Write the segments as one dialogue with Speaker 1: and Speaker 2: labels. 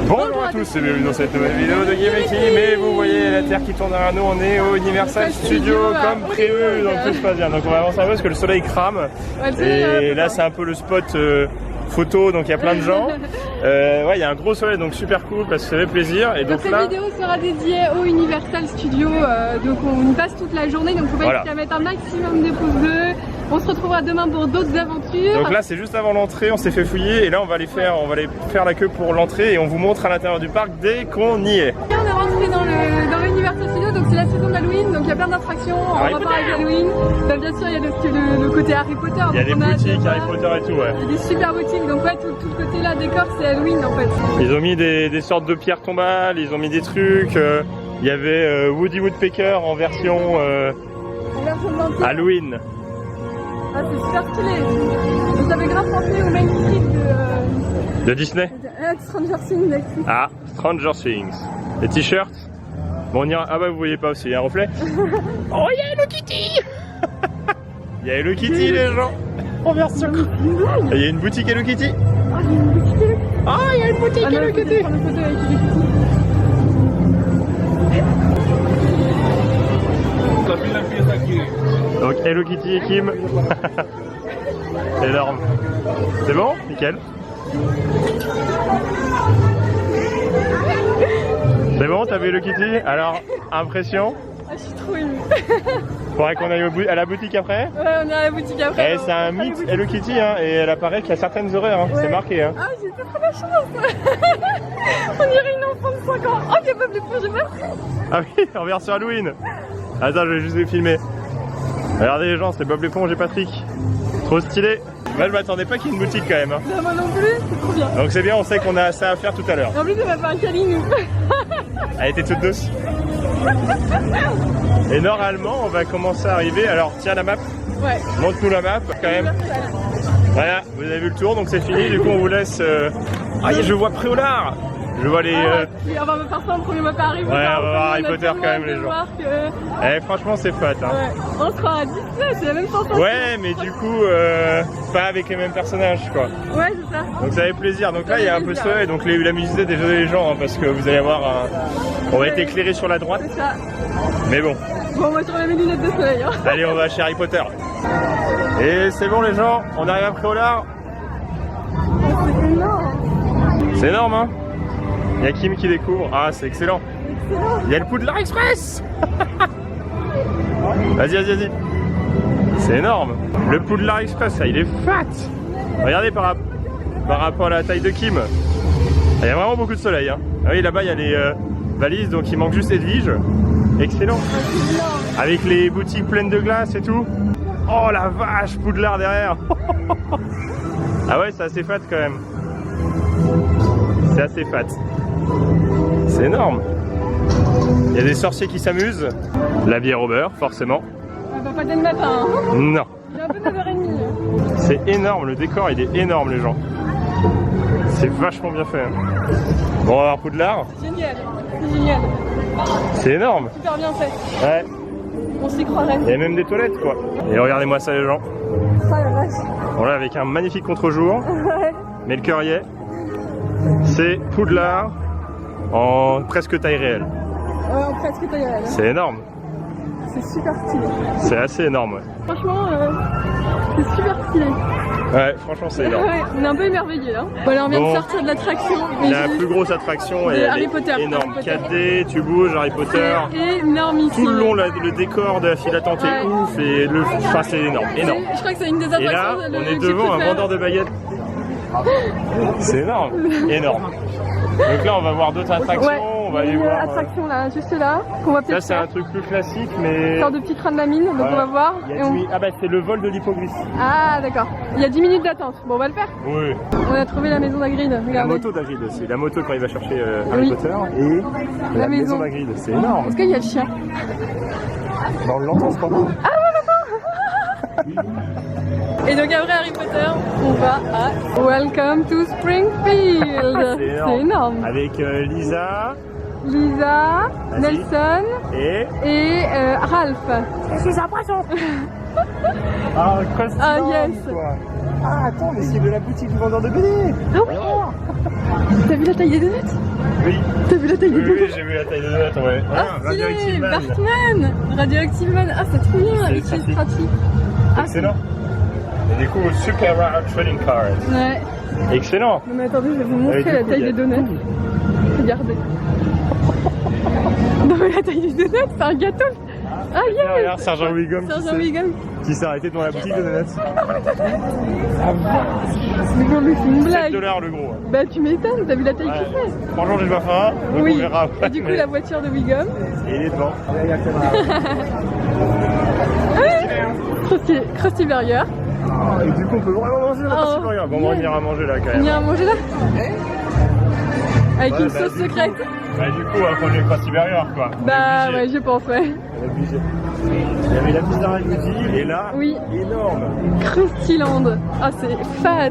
Speaker 1: Bonjour à tous et bienvenue dans cette nouvelle vidéo de GameKing. Mais vous voyez la Terre qui tourne derrière nous, on est au Universal Studios comme prévu, donc tout se passe bien. Donc on va avancer un peu parce que le soleil crame. Et là c'est un peu le spot photo, donc il y a plein de gens. Ouais, il y a un gros soleil, donc super cool parce que ça fait plaisir. Et donc
Speaker 2: cette
Speaker 1: là,
Speaker 2: vidéo sera dédiée au Universal Studios, donc on y passe toute la journée, donc faut pas hésiter à mettre un maximum de pouces bleus. On se retrouvera demain pour d'autres aventures. Donc
Speaker 1: là c'est juste avant l'entrée, on s'est fait fouiller et là on va aller faire la queue pour l'entrée et on vous montre à l'intérieur du parc dès qu'on y est.
Speaker 2: On est rentré dans l'Universal Studios, donc c'est la saison d'Halloween, donc il y a plein d'attractions en rapport avec Halloween. Bah, bien sûr il y a le côté Harry Potter.
Speaker 1: Il y a des boutiques Harry Potter et tout, ouais.
Speaker 2: Il y a des super boutiques, donc ouais, tout le côté là décor c'est Halloween en fait.
Speaker 1: Ils ont mis des sortes de pierres tombales, ils ont mis des trucs. Il y avait Woody Woodpecker en version Halloween.
Speaker 2: Ah, c'est super stylé. Vous avez grave pensé au Main Street
Speaker 1: de Disney.
Speaker 2: Stranger Things.
Speaker 1: Ah, Stranger Things. Les t-shirts. Bon, on ira. Ah bah vous voyez pas aussi, il y a un reflet. Oh, il y a Hello Kitty. Il y a Hello Kitty les gens. En version. Il y a une boutique Hello Kitty. Oh, il y a une boutique Hello Kitty. Donc Hello Kitty et Kim. Énorme. C'est bon? Nickel. C'est bon, t'as vu Hello Kitty? Alors, impression?
Speaker 2: Ah, je suis trop émue.
Speaker 1: Faudrait qu'on aille à la boutique après?
Speaker 2: Ouais, on est à la boutique après.
Speaker 1: Eh, c'est un mythe Hello Kitty, hein, et elle apparaît qu'il y a certaines horaires, hein. Ouais. C'est marqué. Hein.
Speaker 2: Ah, j'ai trop la chance. On dirait une enfant de 5 ans. Oh, il y a pas plus pour j'ai pas.
Speaker 1: Ah oui, en version Halloween. Attends, je vais juste les filmer. Regardez les gens, c'est Bob l'éponge et Patrick. Trop stylé. Moi je m'attendais pas qu'il y ait une boutique quand même. Hein.
Speaker 2: Non, moi non plus, c'est trop bien.
Speaker 1: Donc c'est bien, on sait qu'on a ça à faire tout à l'heure.
Speaker 2: En plus, elle m'a fait un câlin.
Speaker 1: Elle était toute douce. Et normalement, on va commencer à arriver. Alors, tiens la map.
Speaker 2: Ouais.
Speaker 1: Montre-nous la map quand même. Voilà, vous avez vu le tour, donc c'est fini. Du coup, on vous laisse. Ah, je vois Préolard. Je vois les.
Speaker 2: On va me faire ça en premier, on va pas arriver.
Speaker 1: Ouais, on va voir Harry Potter quand même, les gens. Eh, franchement, c'est fat. Hein.
Speaker 2: Ouais. On sera à Disney, c'est la même sensation.
Speaker 1: Ouais, mais du coup, pas avec les mêmes personnages, quoi.
Speaker 2: Ouais, c'est ça.
Speaker 1: Donc ça fait plaisir. Donc là, il y a un peu de soleil. Donc l'amusez désolé les gens, hein, parce que vous allez avoir on va être éclairé sur la droite.
Speaker 2: C'est ça.
Speaker 1: Mais bon.
Speaker 2: Bon, moi, je remets mes lunettes de soleil. Hein.
Speaker 1: Allez, on va chez Harry Potter. Et c'est bon, les gens, on arrive à Préolard.
Speaker 2: C'est énorme.
Speaker 1: C'est énorme, hein. Il y a Kim qui découvre. Ah, c'est excellent. Il y a le Poudlard Express. Vas-y. C'est énorme. Le Poudlard Express, ça, il est fat. Regardez par rapport à la taille de Kim. Il y a vraiment beaucoup de soleil. Hein. Ah oui, là-bas, il y a les valises, donc il manque juste Edwige. Excellent. Avec les boutiques pleines de glace et tout. Oh la vache, Poudlard derrière. Ah ouais, c'est assez fat quand même. C'est assez fat. C'est énorme. Il y a des sorciers qui s'amusent. La bière au beurre, forcément.
Speaker 2: Pas dès le matin. Hein.
Speaker 1: Non.
Speaker 2: Il est un peu 9h30.
Speaker 1: C'est énorme, le décor il est énorme les gens. C'est vachement bien fait. Hein. Bon, on va voir Poudlard.
Speaker 2: Génial. C'est génial.
Speaker 1: C'est énorme.
Speaker 2: Super bien fait.
Speaker 1: Ouais.
Speaker 2: On s'y croirait.
Speaker 1: Il y a même des toilettes quoi. Et regardez-moi ça les gens.
Speaker 2: Ah la vache.
Speaker 1: Voilà, avec un magnifique contre-jour.
Speaker 2: Ouais.
Speaker 1: Mais le cœur y est. C'est Poudlard en presque taille réelle.
Speaker 2: Ouais, en presque taille réelle.
Speaker 1: C'est énorme.
Speaker 2: C'est super stylé.
Speaker 1: C'est assez énorme, ouais.
Speaker 2: Franchement, c'est super stylé.
Speaker 1: Ouais, franchement, c'est énorme.
Speaker 2: Ouais, on est un peu émerveillés là. Voilà, on vient de sortir de l'attraction.
Speaker 1: La plus grosse attraction est
Speaker 2: Harry Potter.
Speaker 1: énorme. 4D, tu bouges, Harry Potter.
Speaker 2: C'est énorme ici.
Speaker 1: Tout le long, le décor de la file d'attente est ouf et enfin, c'est énorme.
Speaker 2: Je crois que c'est une des attractions.
Speaker 1: Et là, on est devant un vendeur de baguettes. C'est énorme, énorme. Donc là, on va voir d'autres attractions.
Speaker 2: Ouais.
Speaker 1: On va aller voir.
Speaker 2: Attraction là, juste là, qu'on va peut-être.
Speaker 1: Ça, c'est un truc plus classique, mais.
Speaker 2: Sorte de petit train de la mine, donc on va voir.
Speaker 1: Ah bah, c'est le vol de l'hippogriffes.
Speaker 2: Ah, d'accord. Il y a 10 minutes d'attente. Bon, on va le faire.
Speaker 1: Oui.
Speaker 2: On a trouvé la maison d'Hagrid.
Speaker 1: La moto d'Hagrid aussi. La moto quand il va chercher Harry Potter. Et la maison d'Hagrid. C'est énorme.
Speaker 2: Est-ce qu'il y a le chien?
Speaker 1: On l'entend, ce moment.
Speaker 2: Ah, on l'entend. Et donc après Harry Potter, on va à Welcome to Springfield. C'est énorme.
Speaker 1: Avec Lisa,
Speaker 2: Nelson
Speaker 1: et
Speaker 2: Ralph.
Speaker 1: Je suis un poisson. Ah, Crusty
Speaker 2: Ah,
Speaker 1: Land,
Speaker 2: yes.
Speaker 1: quoi. Ah, attends, mais c'est de la boutique du vendeur de BD.
Speaker 2: Ah oui. T'as vu la taille des donuts?
Speaker 1: Oui.
Speaker 2: T'as vu la taille des
Speaker 1: Oui,
Speaker 2: donuts?
Speaker 1: oui, j'ai vu la taille de donut, ouais.
Speaker 2: Ah, stylé, Bartman. Radioactive Man. Ah, c'est trop bien, avec
Speaker 1: C'est
Speaker 2: les stratis.
Speaker 1: Excellent. Et du coup, super rare trading card.
Speaker 2: Ouais.
Speaker 1: Excellent.
Speaker 2: Non mais attendez, je vais vous montrer
Speaker 1: du
Speaker 2: la
Speaker 1: coup,
Speaker 2: taille
Speaker 1: il y a
Speaker 2: des donuts. Regardez. Non mais la taille du donut, c'est un gâteau. Ah yes.
Speaker 1: Regarde, Sergent Wiggum
Speaker 2: Sergent Wiggum.
Speaker 1: qui s'est arrêté devant la boutique de donuts.
Speaker 2: Mais bon, mais c'est une
Speaker 1: 7
Speaker 2: blague.
Speaker 1: $ le gros.
Speaker 2: Bah tu m'étonnes, t'as vu la taille
Speaker 1: Ouais.
Speaker 2: qu'il fait?
Speaker 1: Franchement, j'ai pas faim. Donc
Speaker 2: Oui.
Speaker 1: on verra après.
Speaker 2: Et du coup
Speaker 1: mais-
Speaker 2: la voiture de Wiggum.
Speaker 1: Et il est devant.
Speaker 2: Krusty Burger.
Speaker 1: Et du coup, on peut vraiment manger la Krusty Burger. Bon, on ira manger là quand
Speaker 2: On
Speaker 1: même.
Speaker 2: ira manger là? Avec
Speaker 1: Ouais,
Speaker 2: une
Speaker 1: bah,
Speaker 2: sauce
Speaker 1: du coup-
Speaker 2: secrète.
Speaker 1: Bah, du coup, on va prendre les Krusty Burger quoi. On est
Speaker 2: Bah
Speaker 1: obligé.
Speaker 2: ouais, je pense, ouais.
Speaker 1: On est obligé. Il y avait la pizza Ragoudi et là,
Speaker 2: Oui.
Speaker 1: énorme.
Speaker 2: Krustyland. Ah, c'est fat.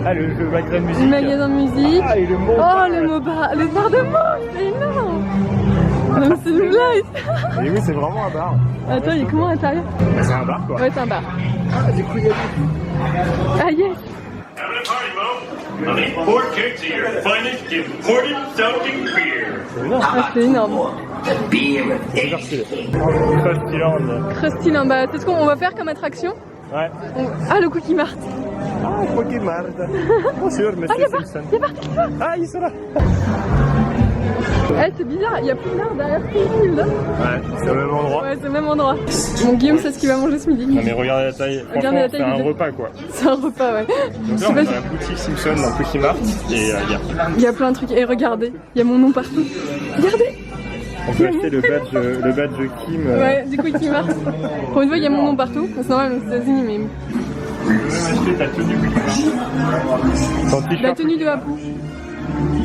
Speaker 1: Ah, le magasin de musique.
Speaker 2: Le magasin de musique.
Speaker 1: Ah, et le mot.
Speaker 2: Oh, le bar de mots, c'est énorme. Non, mais c'est une blague.
Speaker 1: Et oui, c'est vraiment un bar.
Speaker 2: Attends, il est comment à l'intérieur?
Speaker 1: C'est un bar quoi.
Speaker 2: Ouais, c'est un bar.
Speaker 1: Ah, du coup, il y a
Speaker 2: Ah, yes.
Speaker 3: Having a party, Mo? I'll eat 4 kegs of your finest imported sounding beer.
Speaker 2: Ah, c'est énorme.
Speaker 1: super stylé. Krusty Land.
Speaker 2: Krustyland, bah, c'est ce qu'on va faire comme attraction.
Speaker 1: Ouais.
Speaker 2: Ah, le Cookie Mart.
Speaker 1: Ah, Cookie Mart. Bonjour,
Speaker 2: Ah,
Speaker 1: monsieur
Speaker 2: il y a
Speaker 1: Simpson.
Speaker 2: Bart.
Speaker 1: Ah, ils sont là.
Speaker 2: Eh, c'est bizarre, il y a plus d'art derrière tout là.
Speaker 1: Ouais, c'est au même endroit.
Speaker 2: Ouais, c'est le même endroit. Mon Guillaume, c'est ce qu'il va manger ce midi.
Speaker 1: Non, mais regardez la taille.
Speaker 2: Regardez la
Speaker 1: Franchement, c'est
Speaker 2: taille
Speaker 1: un
Speaker 2: du-
Speaker 1: repas quoi.
Speaker 2: C'est un repas, ouais.
Speaker 1: Donc
Speaker 2: Je
Speaker 1: là,
Speaker 2: sais
Speaker 1: on est
Speaker 2: pas
Speaker 1: dans la boutique Simpson dans Cookie Mart. Et
Speaker 2: Il y a plein de trucs. Et regardez, il y a mon nom partout. Regardez.
Speaker 1: on peut acheter le badge Kim.
Speaker 2: Ouais, du Cookie Mart. Pour une fois, il y a mon nom partout. C'est normal aux États-Unis, mais
Speaker 1: Tu peux même acheter ta tenue Cookie Mart. Ton
Speaker 2: la
Speaker 1: t-shirt
Speaker 2: tenue de Apu,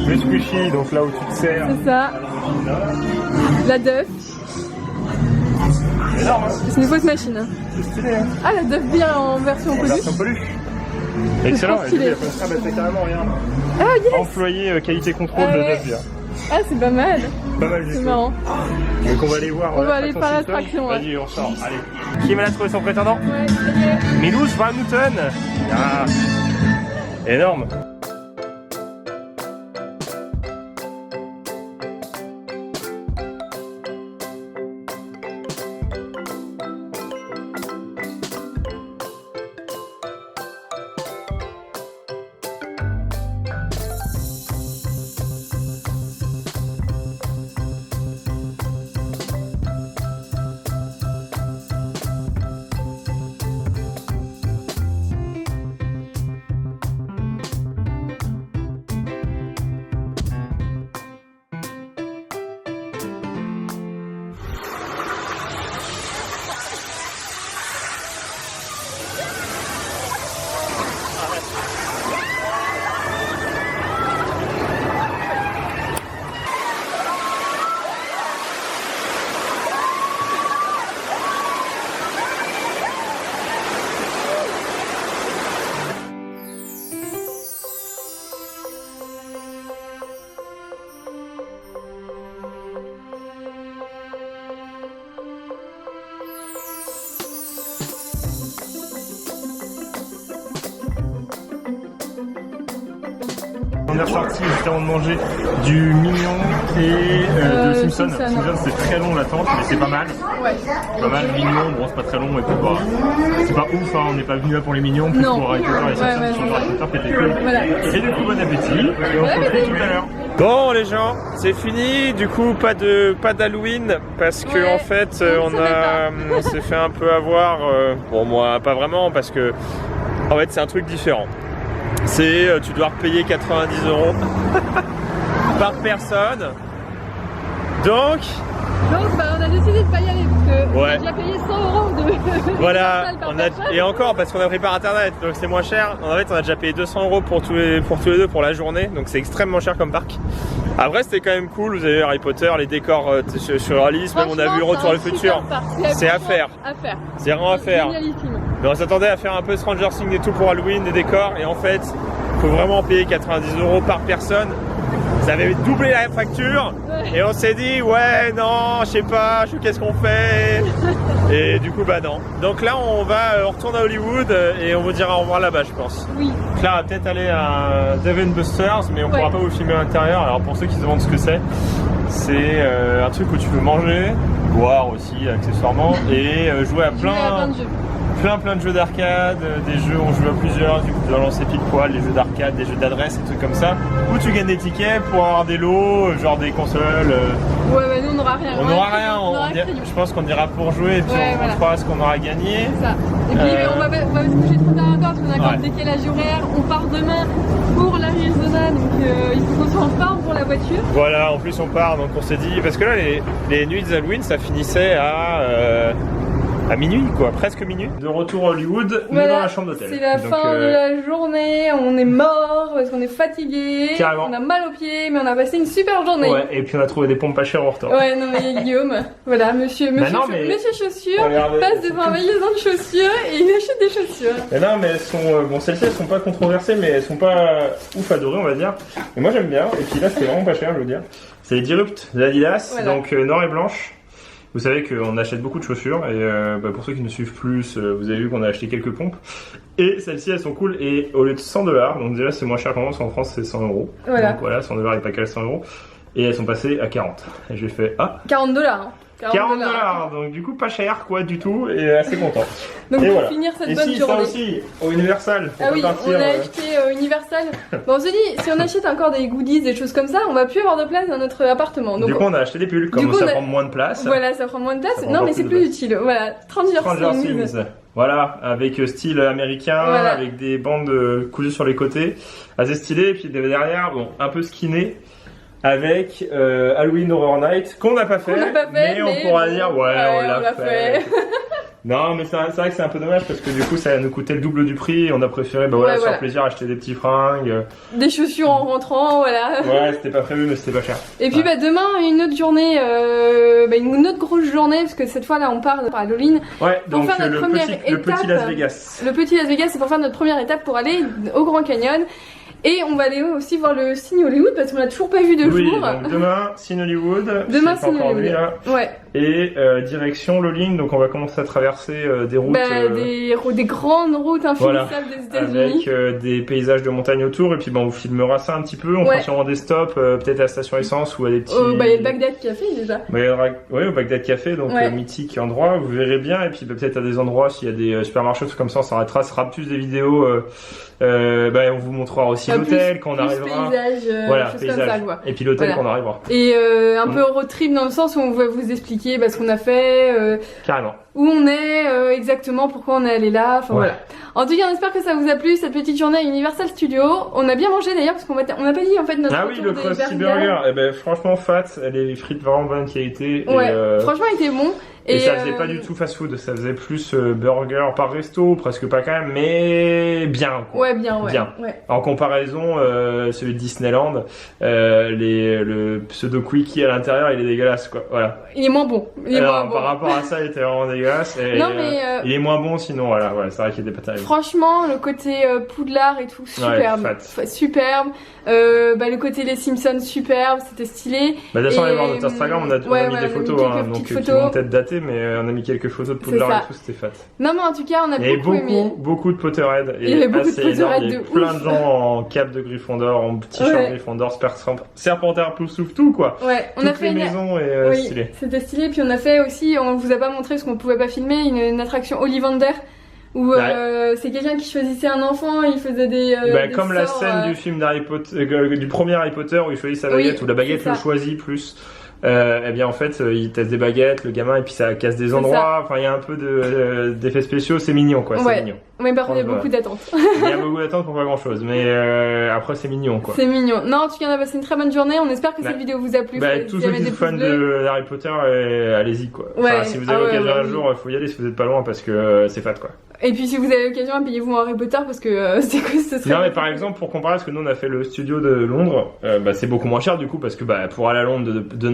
Speaker 1: le squishy, donc là où tu te sers.
Speaker 2: c'est ça. La Duff.
Speaker 1: Énorme, hein.
Speaker 2: C'est une fausse machine. Hein.
Speaker 1: C'est stylé, hein.
Speaker 2: Ah, la Duff Beer en version peluche.
Speaker 1: Version peluche. Excellent,
Speaker 2: trop
Speaker 1: et
Speaker 2: stylé.
Speaker 1: du coup, ah bah c'est carrément rien.
Speaker 2: Ah, yes.
Speaker 1: Employé qualité contrôle
Speaker 2: Ah
Speaker 1: de
Speaker 2: ouais.
Speaker 1: Duff Beer.
Speaker 2: Ah, c'est pas mal.
Speaker 1: Pas mal du
Speaker 2: C'est
Speaker 1: tout.
Speaker 2: marrant.
Speaker 1: Donc on va aller voir.
Speaker 2: On va aller
Speaker 1: l'attraction
Speaker 2: par
Speaker 1: Simpson.
Speaker 2: l'attraction, ouais.
Speaker 1: Vas-y, on sort. Allez. Qui va la trouver son prétendant?
Speaker 2: Ouais, ça y est.
Speaker 1: Milous Van Houten. Ah. Énorme. On est ressorti juste avant de manger du Mignon et de Simpson.
Speaker 2: Simpson.
Speaker 1: Simpson c'est très long l'attente, mais c'est pas mal.
Speaker 2: Ouais.
Speaker 1: Pas mal. Mignon, bon c'est pas très long, et puis bah, c'est pas ouf, hein, on n'est pas venu là pour les Mignons, plus
Speaker 2: Non.
Speaker 1: pour Harry Potter et Simpson,
Speaker 2: Ouais,
Speaker 1: sur
Speaker 2: ouais,
Speaker 1: Harry Potter qui était cool.
Speaker 2: Voilà.
Speaker 1: Et du coup bon appétit, et on se retrouve tout à l'heure. Bon les gens, c'est fini, du coup pas d'Halloween, parce que
Speaker 2: Ouais,
Speaker 1: en fait on s'est fait un peu avoir, bon moi pas vraiment, parce que en fait c'est un truc différent. C'est tu dois repayer 90 € par personne. Donc
Speaker 2: bah, on a décidé de pas y aller parce que on a
Speaker 1: Ouais.
Speaker 2: déjà payé 100 € de.
Speaker 1: voilà,
Speaker 2: par
Speaker 1: on a,
Speaker 2: personne.
Speaker 1: et encore parce qu'on a pris par internet, donc c'est moins cher. En fait, on a déjà payé 200 € pour tous les deux pour la journée, donc c'est extrêmement cher comme parc. Après, c'était quand même cool. Vous avez Harry Potter, les décors sur Alice, même on a vu Retour vers le futur. C'est à faire. C'est vraiment à faire.
Speaker 2: Génialissime.
Speaker 1: Mais on s'attendait à faire un peu Stranger Things et tout pour Halloween, des décors, et en fait, faut vraiment payer 90 € par personne. Ça avait doublé la facture. Et on s'est dit, ouais, non, je sais pas, qu'est-ce qu'on fait? Et du coup, bah non. Donc là, on retourne à Hollywood et on vous dira au revoir là-bas, je pense.
Speaker 2: Oui.
Speaker 1: Claire va peut-être aller à Dave & Buster's, mais on pourra pas vous filmer à l'intérieur. Alors pour ceux qui se demandent ce que c'est un truc où tu peux manger, boire aussi accessoirement, et jouer à plein
Speaker 2: de jeux.
Speaker 1: Plein de jeux d'arcade, des jeux où on joue à plusieurs, du coup tu dois lancer pile poil, des jeux d'arcade, des jeux d'adresse, des trucs comme ça, où tu gagnes des tickets pour avoir des lots, genre des consoles.
Speaker 2: Ouais, bah nous on n'aura rien.
Speaker 1: On n'aura rien, je pense qu'on ira pour jouer et puis on montrera ce qu'on aura gagné.
Speaker 2: C'est ça. Et puis on va se coucher trop tard encore parce qu'on a encore le décalage horaire, on part demain pour l'Arizona, donc il faut qu'on soit en forme pour la voiture.
Speaker 1: Voilà, en plus on part, donc on s'est dit, parce que là les nuits d'Halloween ça finissait à minuit quoi, presque minuit. De retour à Hollywood, mais dans la chambre d'hôtel.
Speaker 2: C'est la fin de la journée, on est mort parce qu'on est fatigué,
Speaker 1: carrément.
Speaker 2: On a mal aux pieds, mais on a passé une super journée.
Speaker 1: Ouais, et puis on a trouvé des pompes pas chères en retour.
Speaker 2: Ouais, non mais Guillaume, voilà, monsieur chaussures passe devant un magasin de chaussures et il achète des chaussures.
Speaker 1: Mais non, mais elles sont, bon celles-ci elles sont pas controversées, mais elles sont pas ouf adorées on va dire. Mais moi j'aime bien, et puis là c'était vraiment pas cher je veux dire. C'est les Disrupt de Adidas, donc noir et blanche. Vous savez qu'on achète beaucoup de chaussures et pour ceux qui nous suivent plus, vous avez vu qu'on a acheté quelques pompes. Et celles-ci elles sont cool et au lieu de 100$, donc déjà c'est moins cher qu'en France, en France c'est 100€.
Speaker 2: Voilà.
Speaker 1: Donc voilà, 100$ et pas qu'à 100€. Et elles sont passées à 40. Et j'ai fait
Speaker 2: 40$. Hein.
Speaker 1: 40$, donc du coup pas cher quoi du tout et assez content.
Speaker 2: Donc
Speaker 1: et
Speaker 2: pour finir cette bonne journée.
Speaker 1: Ça aussi, au Universal.
Speaker 2: Ah oui, on a acheté Universal. Bon on se dit, si on achète encore des goodies, des choses comme ça, on va plus avoir de place dans notre appartement. Donc,
Speaker 1: du coup on a acheté des pulls, comme ça prend moins de place.
Speaker 2: Voilà, ça prend moins de place. Non mais c'est plus utile. Voilà, Stranger Things.
Speaker 1: Voilà, avec style américain, avec des bandes cousues sur les côtés, assez stylé. Et puis derrière, bon, un peu skinné. Avec Halloween Horror Night qu'on n'a pas fait, mais on pourra dire ouais on l'a fait. Non mais c'est vrai que c'est un peu dommage parce que du coup ça nous coûtait le double du prix et on a préféré faire plaisir acheter des petits fringues,
Speaker 2: des chaussures en rentrant, voilà.
Speaker 1: Ouais c'était pas prévu mais c'était pas cher.
Speaker 2: Et puis demain une autre journée, une autre grosse journée parce que cette fois là on part à Halloween.
Speaker 1: Ouais
Speaker 2: pour
Speaker 1: donc
Speaker 2: faire notre première étape,
Speaker 1: le petit Las Vegas.
Speaker 2: Le petit Las Vegas c'est pour faire notre première étape pour aller au Grand Canyon. Et on va aller aussi voir le Cine Hollywood parce qu'on l'a toujours pas vu de jour.
Speaker 1: Donc demain Cine Hollywood.
Speaker 2: Demain Cine Hollywood.
Speaker 1: Nuit, là.
Speaker 2: Ouais.
Speaker 1: Et direction Lolling, donc on va commencer à traverser des routes.
Speaker 2: Des grandes routes infinissables des États-Unis.
Speaker 1: Avec des paysages de montagne autour. Et puis on vous filmera ça un petit peu. On fera sûrement des stops, peut-être à la station essence ou à des petits.
Speaker 2: Il y a le Bagdad Café déjà.
Speaker 1: Oui, au Bagdad Café, donc mythique endroit. Vous verrez bien. Et puis peut-être à des endroits, s'il y a des supermarchés, tout comme ça, on s'arrêtera. Ce sera plus des vidéos. On vous montrera aussi l'hôtel quand on arrivera.
Speaker 2: Paysage, comme ça, quoi.
Speaker 1: Et puis l'hôtel quand on arrivera.
Speaker 2: Et un peu road trip dans le sens où on va vous expliquer ce qu'on a fait,
Speaker 1: carrément.
Speaker 2: Où on est, exactement pourquoi on est allé là. Enfin voilà. En tout cas, on espère que ça vous a plu cette petite journée à Universal Studios. On a bien mangé d'ailleurs parce qu'on n'a pas dit en fait notre.
Speaker 1: Ah oui, le Krusty Burger. Franchement, fat, les frites vraiment bonne qualité.
Speaker 2: Ouais. Franchement, il était bon.
Speaker 1: Et ça faisait pas du tout fast-food, ça faisait plus burger par resto, presque pas quand même, mais bien quoi.
Speaker 2: Ouais, bien.
Speaker 1: En comparaison, celui de Disneyland, le pseudo quickie à l'intérieur, il est dégueulasse quoi. Voilà.
Speaker 2: Il est moins bon.
Speaker 1: Par rapport à ça, il était vraiment dégueulasse. Et, il est moins bon sinon, voilà c'est vrai qu'il était pas terrible.
Speaker 2: Franchement, le côté Poudlard et tout, superbe. Superbe. Le côté les Simpsons, superbe, c'était stylé.
Speaker 1: Descends aller voir notre Instagram, on a mis des photos, donc qui vont peut-être dater, mais on a mis quelques photos de Poudlard et tout, c'était fat.
Speaker 2: Non mais en tout cas, on a beaucoup aimé.
Speaker 1: Beaucoup de Potterhead.
Speaker 2: Il y avait beaucoup de Potterhead de ouf.
Speaker 1: Plein de gens en cap de Gryffondor, en t-shirt Gryffondor, Serpentard, Poussouf, tout quoi.
Speaker 2: Ouais, on a fait
Speaker 1: une maison et stylé.
Speaker 2: C'était stylé, puis on a fait aussi, on vous a pas montré parce qu'on pouvait pas filmer, une attraction Ollivander. Où c'est quelqu'un qui choisissait un enfant, il faisait des
Speaker 1: comme la scène du film d'Harry Potter, du premier Harry Potter où il choisit sa baguette, où la baguette le choisit plus. En fait il teste des baguettes, le gamin, et puis ça casse des endroits. Enfin il y a un peu d'effets spéciaux, c'est mignon quoi. C'est mignon.
Speaker 2: Mais par contre il y a beaucoup d'attentes.
Speaker 1: Il y a beaucoup d'attentes pour pas grand chose, mais après c'est mignon quoi.
Speaker 2: C'est mignon. Non, en tout cas on a passé une très bonne journée, on espère que cette vidéo vous a plu.
Speaker 1: Tous ceux qui sont fans de Harry Potter, allez-y quoi. Si vous avez l'occasion un jour, faut y aller si vous êtes pas loin parce que c'est fat quoi.
Speaker 2: Et puis si vous avez l'occasion, payez-vous en Harry Potter parce que c'est quoi ce serait.
Speaker 1: Non mais par exemple pour comparer, parce que nous on a fait le studio de Londres, c'est beaucoup moins cher du coup parce que pour aller à Londres de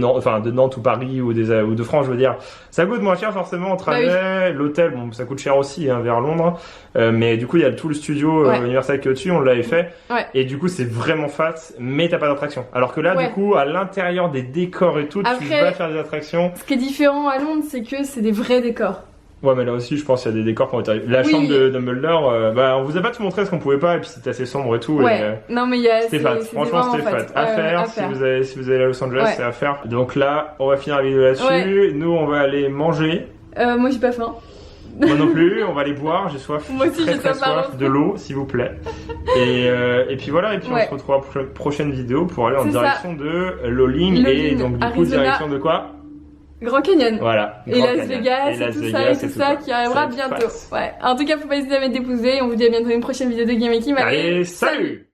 Speaker 1: Nantes ou Paris ou de France, je veux dire, ça coûte moins cher forcément en trajet. L'hôtel, bon ça coûte cher aussi vers Londres. Mais du coup, il y a tout le studio
Speaker 2: Ouais.
Speaker 1: Universal qui est au-dessus, on l'avait fait.
Speaker 2: Ouais.
Speaker 1: Et du coup, c'est vraiment fat, mais t'as pas d'attraction. Alors que là,
Speaker 2: Ouais.
Speaker 1: du coup, à l'intérieur des décors et tout, tu
Speaker 2: Après-
Speaker 1: vas faire des attractions.
Speaker 2: Ce qui est différent à Londres, c'est que c'est des vrais décors.
Speaker 1: Ouais, mais là aussi, je pense qu'il y a des décors qui ont été arrivés. La
Speaker 2: Oui.
Speaker 1: chambre de Dumbledore, on vous a pas tout montré ce qu'on pouvait pas, et puis c'était assez sombre et tout.
Speaker 2: Ouais.
Speaker 1: Et,
Speaker 2: Non, mais il y a.
Speaker 1: c'était fat. Franchement, c'était fat. À faire, si vous allez à Los Angeles,
Speaker 2: Ouais.
Speaker 1: c'est à faire. Donc là, on va finir la vidéo là-dessus.
Speaker 2: Ouais.
Speaker 1: Nous, on va aller manger.
Speaker 2: Moi, j'ai pas faim.
Speaker 1: Moi non plus, on va aller boire. J'ai soif.
Speaker 2: Moi aussi,
Speaker 1: très,
Speaker 2: j'ai
Speaker 1: très
Speaker 2: soif, pardon.
Speaker 1: soif. De l'eau, s'il vous plaît. Et puis voilà, et puis on
Speaker 2: Ouais.
Speaker 1: se retrouvera pour la prochaine vidéo pour aller en
Speaker 2: C'est ça.
Speaker 1: direction de Loling. Et
Speaker 2: Loling,
Speaker 1: donc, du coup,
Speaker 2: Arizona.
Speaker 1: direction de quoi?
Speaker 2: Grand Canyon.
Speaker 1: Voilà.
Speaker 2: Et
Speaker 1: Grand
Speaker 2: Las
Speaker 1: Canyon.
Speaker 2: Vegas,
Speaker 1: Et
Speaker 2: et
Speaker 1: Las
Speaker 2: tout
Speaker 1: Vegas,
Speaker 2: ça, et
Speaker 1: et
Speaker 2: tout ça,
Speaker 1: tout
Speaker 2: qui arrivera
Speaker 1: ça va être
Speaker 2: bientôt.
Speaker 1: fat.
Speaker 2: Ouais. En tout cas, faut pas hésiter à mettre des pouces bleus et on vous dit à bientôt dans une prochaine vidéo de Game Making.
Speaker 1: Allez, salut!